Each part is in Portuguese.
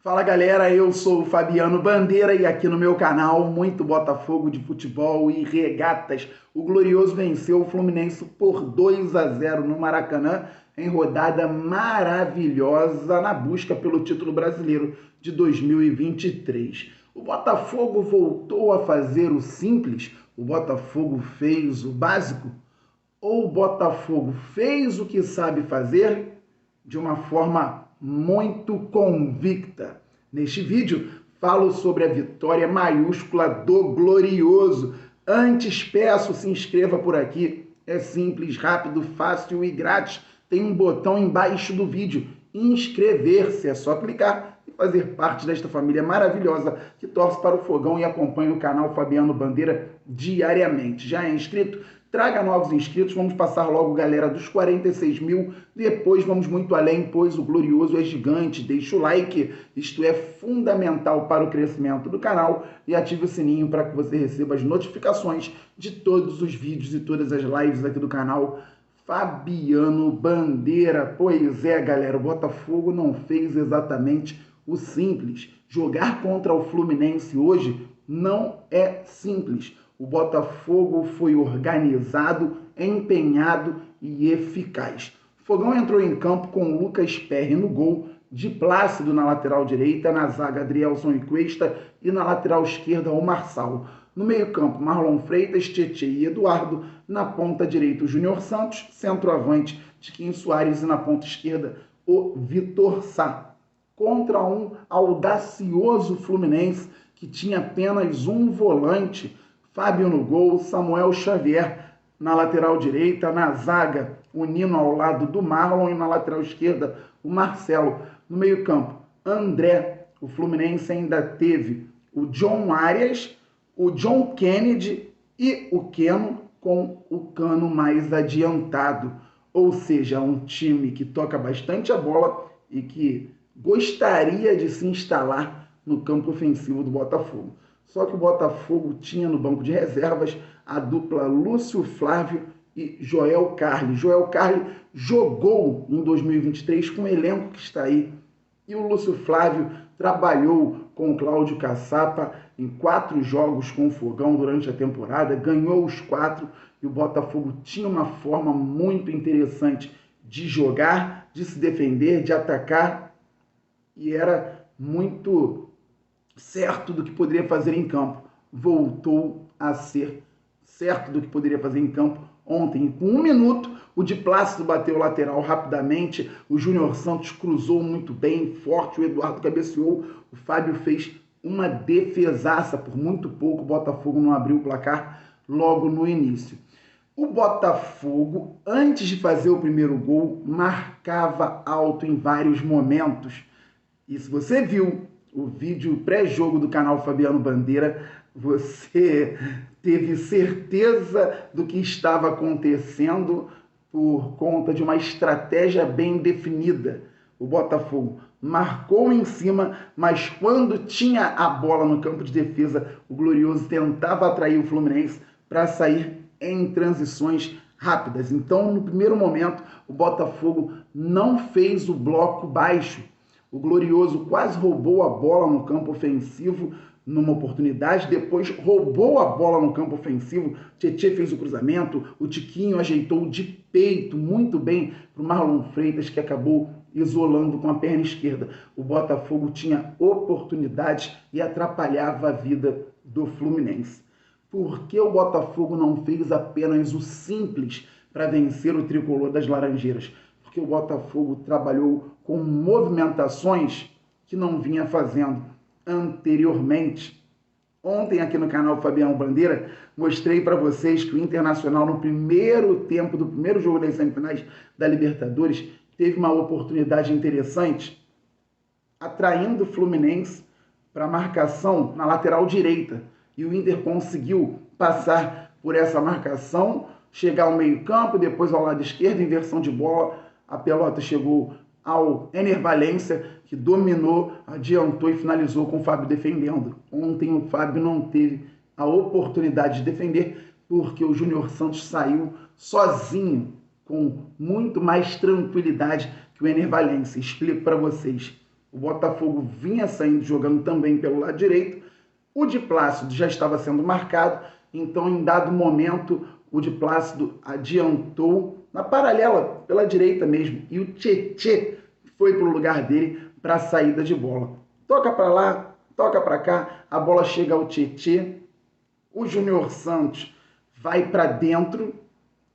Fala galera, eu sou o Fabiano Bandeira e aqui no meu canal muito Botafogo de futebol e regatas. O Glorioso venceu o Fluminense por 2-0 no Maracanã em rodada maravilhosa na busca pelo título brasileiro de 2023. O Botafogo voltou a fazer o simples, o Botafogo fez o básico, ou o Botafogo fez o que sabe fazer de uma forma muito convicta. Neste vídeo, falo sobre a vitória maiúscula do Glorioso. Antes, peço, se inscreva por aqui. É simples, rápido, fácil e grátis. Tem um botão embaixo do vídeo. Inscrever-se. É só clicar e fazer parte desta família maravilhosa que torce para o Fogão e acompanha o canal Fabiano Bandeira diariamente. Já é inscrito? Traga novos inscritos, vamos passar logo, galera, dos 46 mil, depois vamos muito além, pois o Glorioso é gigante. Deixa o like, isto é fundamental para o crescimento do canal, e ative o sininho para que você receba as notificações de todos os vídeos e todas as lives aqui do canal Fabiano Bandeira. Pois é, galera, o Botafogo não fez exatamente o simples. Jogar contra o Fluminense hoje não é simples. O Botafogo foi organizado, empenhado e eficaz. O Fogão entrou em campo com Lucas Perry no gol, de Plácido na lateral direita, na zaga Adrielson e Cuesta e na lateral esquerda o Marçal. No meio-campo, Marlon Freitas, Tietê e Eduardo. Na ponta direita, o Júnior Santos, centroavante, Tiquinho Soares e na ponta esquerda, o Vitor Sá. Contra um audacioso Fluminense que tinha apenas um volante, Fábio no gol, Samuel Xavier na lateral direita, na zaga, o Nino ao lado do Marlon e na lateral esquerda, o Marcelo. No meio-campo, André. O Fluminense ainda teve o John Arias, o John Kennedy e o Keno com o Cano mais adiantado. Ou seja, um time que toca bastante a bola e que gostaria de se instalar no campo ofensivo do Botafogo. Só que o Botafogo tinha no banco de reservas a dupla Lúcio Flávio e Joel Carli. Joel Carli jogou em 2023 com o elenco que está aí. E o Lúcio Flávio trabalhou com o Cláudio Caçapa em 4 jogos com o Fogão durante a temporada, ganhou os 4 e o Botafogo tinha uma forma muito interessante de jogar, de se defender, de atacar e era muito certo do que poderia fazer em campo. Voltou a ser certo do que poderia fazer em campo ontem. Com 1 minuto, o de Plácido bateu o lateral rapidamente, o Júnior Santos cruzou muito bem, forte, o Eduardo cabeceou, o Fábio fez uma defesaça, por muito pouco o Botafogo não abriu o placar logo no início. O Botafogo, antes de fazer o primeiro gol, marcava alto em vários momentos. E se você viu o vídeo pré-jogo do canal Fabiano Bandeira, você teve certeza do que estava acontecendo por conta de uma estratégia bem definida. O Botafogo marcou em cima, mas quando tinha a bola no campo de defesa, o Glorioso tentava atrair o Fluminense para sair em transições rápidas. Então, no primeiro momento, o Botafogo não fez o bloco baixo. O Glorioso quase roubou a bola no campo ofensivo numa oportunidade, depois roubou a bola no campo ofensivo, Tietê fez o cruzamento, o Tiquinho ajeitou de peito muito bem para o Marlon Freitas, que acabou isolando com a perna esquerda. O Botafogo tinha oportunidades e atrapalhava a vida do Fluminense. Por que o Botafogo não fez apenas o simples para vencer o tricolor das Laranjeiras? Porque o Botafogo trabalhou com movimentações que não vinha fazendo anteriormente. Ontem aqui no canal Fabiano Bandeira mostrei para vocês que o Internacional no primeiro tempo do primeiro jogo das semifinais da Libertadores teve uma oportunidade interessante atraindo o Fluminense para a marcação na lateral direita e o Inter conseguiu passar por essa marcação, chegar ao meio campo, depois ao lado esquerdo, inversão de bola, a pelota chegou ao Ener Valencia, que dominou, adiantou e finalizou com o Fábio defendendo. Ontem o Fábio não teve a oportunidade de defender, porque o Júnior Santos saiu sozinho com muito mais tranquilidade que o Ener Valencia. Explico para vocês. O Botafogo vinha saindo jogando também pelo lado direito. O de Plácido já estava sendo marcado, então em dado momento o de Plácido adiantou na paralela, pela direita mesmo, e o Tietê foi para o lugar dele para a saída de bola. Toca para lá, toca para cá, a bola chega ao Tietê, o Júnior Santos vai para dentro,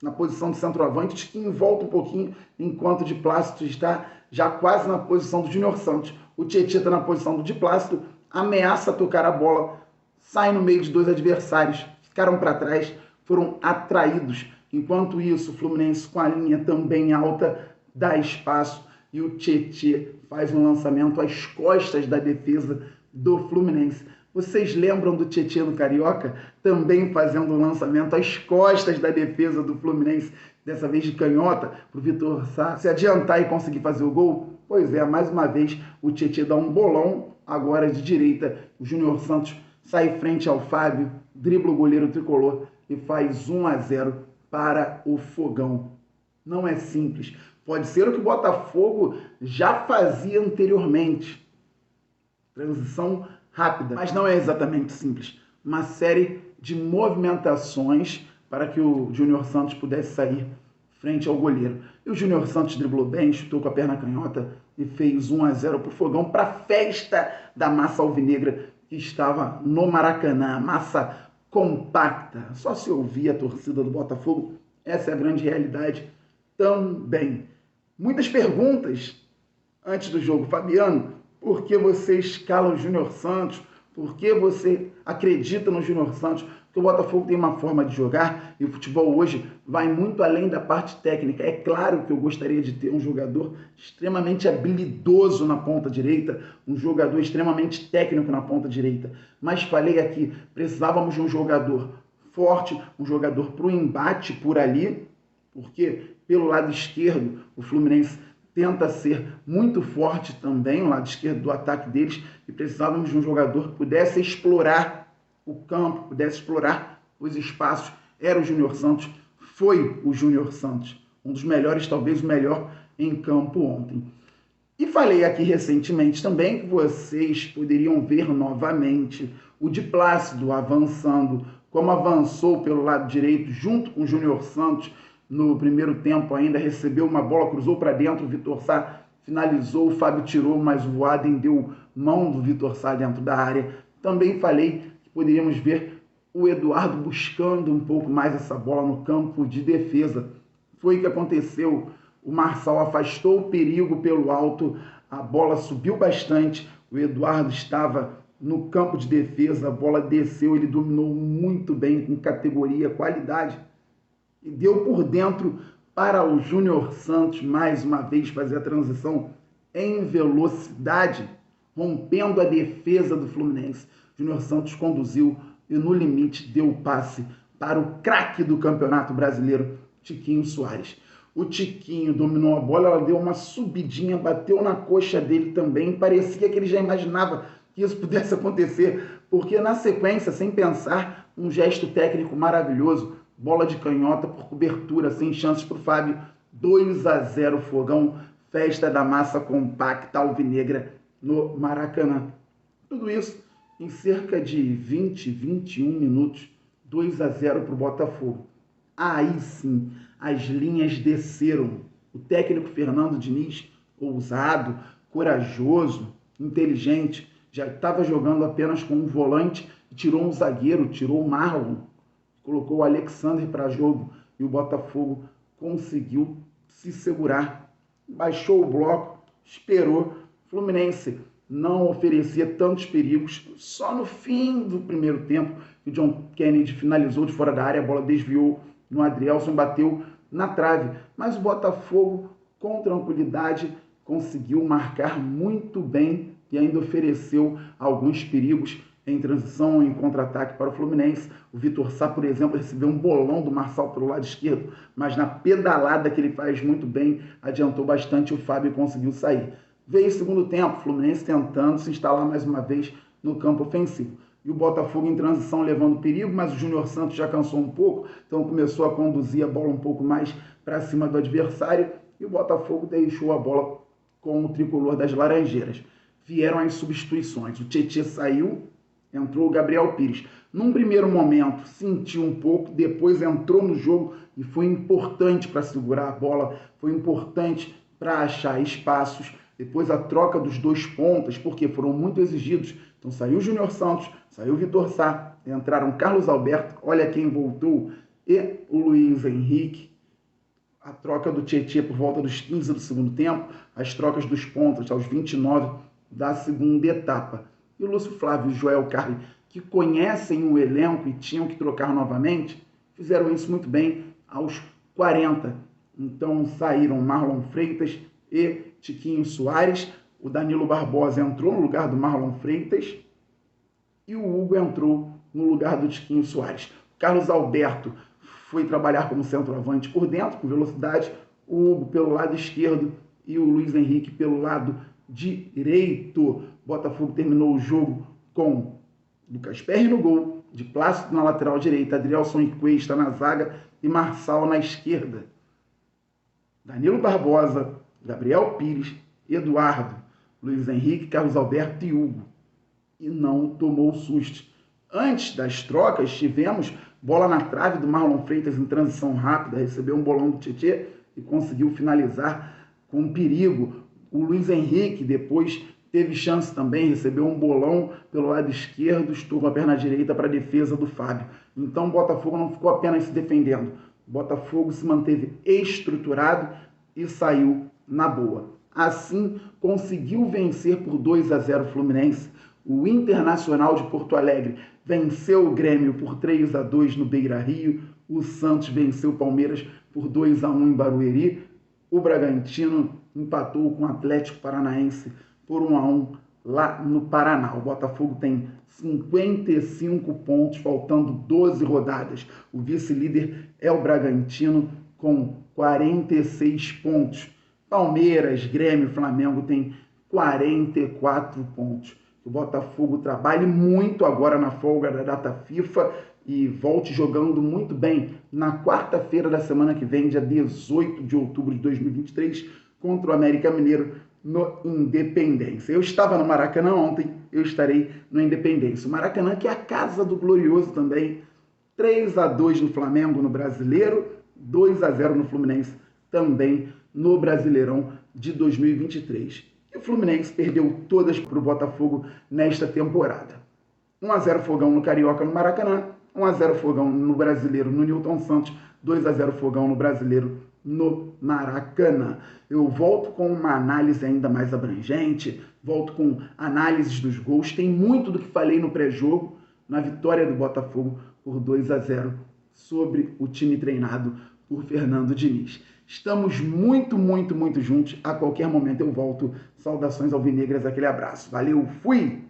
na posição de centroavante, que volta um pouquinho, enquanto o de Plácido está já quase na posição do Júnior Santos. O Tietê está na posição do de Plácido, ameaça tocar a bola, sai no meio de dois adversários, ficaram para trás, foram atraídos. Enquanto isso, o Fluminense com a linha também alta dá espaço e o Tietê faz um lançamento às costas da defesa do Fluminense. Vocês lembram do Tietê no Carioca? Também fazendo um lançamento às costas da defesa do Fluminense, dessa vez de canhota, para o Vitor Sá se adiantar e conseguir fazer o gol? Pois é, mais uma vez o Tietê dá um bolão, agora de direita. O Júnior Santos sai frente ao Fábio, dribla o goleiro tricolor e faz 1-0 para o Fogão. Não é simples. Pode ser o que o Botafogo já fazia anteriormente. Transição rápida, mas não é exatamente simples. Uma série de movimentações para que o Júnior Santos pudesse sair frente ao goleiro. E o Júnior Santos driblou bem, chutou com a perna canhota e fez 1-0 para o Fogão, para a festa da massa alvinegra que estava no Maracanã. Massa compacta, só se ouvia a torcida do Botafogo. Essa é a grande realidade também. Muitas perguntas antes do jogo. Fabiano, por que você escala o Júnior Santos? Por que você acredita no Júnior Santos? Porque o Botafogo tem uma forma de jogar e o futebol hoje vai muito além da parte técnica. É claro que eu gostaria de ter um jogador extremamente habilidoso na ponta direita, um jogador extremamente técnico na ponta direita. Mas falei aqui, precisávamos de um jogador forte, um jogador para o embate por ali, porque pelo lado esquerdo o Fluminense tenta ser muito forte também, o lado esquerdo do ataque deles, e precisávamos de um jogador que pudesse explorar o campo, pudesse explorar os espaços. Era o Júnior Santos, foi o Júnior Santos, um dos melhores, talvez o melhor em campo ontem. E falei aqui recentemente também que vocês poderiam ver novamente o de Plácido avançando, como avançou pelo lado direito, junto com o Júnior Santos. No primeiro tempo ainda recebeu uma bola, cruzou para dentro, o Vitor Sá finalizou, o Fábio tirou, mas o Adem deu mão do Vitor Sá dentro da área. Também falei que poderíamos ver o Eduardo buscando um pouco mais essa bola no campo de defesa. Foi o que aconteceu. O Marçal afastou o perigo pelo alto, a bola subiu bastante, o Eduardo estava no campo de defesa, a bola desceu, ele dominou muito bem, com categoria, qualidade. E deu por dentro para o Júnior Santos, mais uma vez, fazer a transição em velocidade, rompendo a defesa do Fluminense. Júnior Santos conduziu e, no limite, deu o passe para o craque do Campeonato Brasileiro, Tiquinho Soares. O Tiquinho dominou a bola, ela deu uma subidinha, bateu na coxa dele também. Parecia que ele já imaginava que isso pudesse acontecer, porque na sequência, sem pensar, um gesto técnico maravilhoso, bola de canhota por cobertura, sem chances para o Fábio. 2-0 Fogão, festa da massa compacta alvinegra no Maracanã. Tudo isso em cerca de 20, 21 minutos, 2-0 para o Botafogo. Aí sim, as linhas desceram. O técnico Fernando Diniz, ousado, corajoso, inteligente, já estava jogando apenas com um volante e tirou um zagueiro, tirou o Marlon, colocou o Alexander para jogo e o Botafogo conseguiu se segurar. Baixou o bloco, esperou. Fluminense não oferecia tantos perigos. Só no fim do primeiro tempo, o John Kennedy finalizou de fora da área, a bola desviou no Adrielson, bateu na trave. Mas o Botafogo, com tranquilidade, conseguiu marcar muito bem e ainda ofereceu alguns perigos em transição, em contra-ataque para o Fluminense. O Vitor Sá, por exemplo, recebeu um bolão do Marçal pelo lado esquerdo, mas na pedalada que ele faz muito bem, adiantou bastante, o Fábio conseguiu sair. Veio o segundo tempo, o Fluminense tentando se instalar mais uma vez no campo ofensivo. E o Botafogo em transição levando perigo, mas o Júnior Santos já cansou um pouco, então começou a conduzir a bola um pouco mais para cima do adversário e o Botafogo deixou a bola com o tricolor das Laranjeiras. vieram as substituições. O Tietê saiu, entrou o Gabriel Pires. Num primeiro momento sentiu um pouco, depois entrou no jogo e foi importante para segurar a bola, foi importante para achar espaços. Depois a troca dos dois pontas, porque foram muito exigidos. Então saiu o Júnior Santos, saiu o Vitor Sá, entraram Carlos Alberto, olha quem voltou, e o Luiz Henrique. A troca do Tietê por volta dos 15 do segundo tempo, as trocas dos pontas aos 29 da segunda etapa. E o Lúcio Flávio e o Joel Carli, que conhecem o elenco e tinham que trocar novamente, fizeram isso muito bem aos 40. Então saíram Marlon Freitas e Tiquinho Soares. O Danilo Barbosa entrou no lugar do Marlon Freitas e o Hugo entrou no lugar do Tiquinho Soares. O Carlos Alberto foi trabalhar como centroavante por dentro, com velocidade, o Hugo pelo lado esquerdo e o Luiz Henrique pelo lado direito. Botafogo terminou o jogo com Lucas Perry no gol, de Plácido na lateral direita, Adrielson e Cuesta na zaga e Marçal na esquerda. Danilo Barbosa, Gabriel Pires, Eduardo, Luiz Henrique, Carlos Alberto e Hugo. E não tomou susto. Antes das trocas, tivemos bola na trave do Marlon Freitas em transição rápida, recebeu um bolão do Tietê e conseguiu finalizar com perigo. O Luiz Henrique depois teve chance também, recebeu um bolão pelo lado esquerdo, estou a perna direita para a defesa do Fábio. Então o Botafogo não ficou apenas se defendendo, o Botafogo se manteve estruturado e saiu na boa. Assim, conseguiu vencer por 2-0 o Fluminense. O Internacional de Porto Alegre venceu o Grêmio por 3-2 no Beira-Rio. O Santos venceu o Palmeiras por 2-1 em Barueri. O Bragantino empatou com o Atlético Paranaense por 1-1 lá no Paraná. O Botafogo tem 55 pontos, faltando 12 rodadas. O vice-líder é o Bragantino com 46 pontos. Palmeiras, Grêmio, Flamengo tem 44 pontos. O Botafogo trabalhe muito agora na folga da data FIFA e volte jogando muito bem na quarta-feira da semana que vem, dia 18 de outubro de 2023, contra o América Mineiro no Independência. Eu estava no Maracanã ontem, eu estarei no Independência. O Maracanã, que é a casa do Glorioso também, 3-2 no Flamengo no Brasileiro, 2-0 no Fluminense também no Brasileirão de 2023. E o Fluminense perdeu todas para o Botafogo nesta temporada. 1-0 Fogão no Carioca no Maracanã, 1-0 Fogão no Brasileiro no Newton Santos, 2-0 Fogão no Brasileiro no Maracanã. Eu volto com uma análise ainda mais abrangente, volto com análises dos gols. Tem muito do que falei no pré-jogo, na vitória do Botafogo por 2-0 sobre o time treinado por Fernando Diniz. Estamos muito juntos. A qualquer momento eu volto. Saudações alvinegras, aquele abraço. Valeu, fui!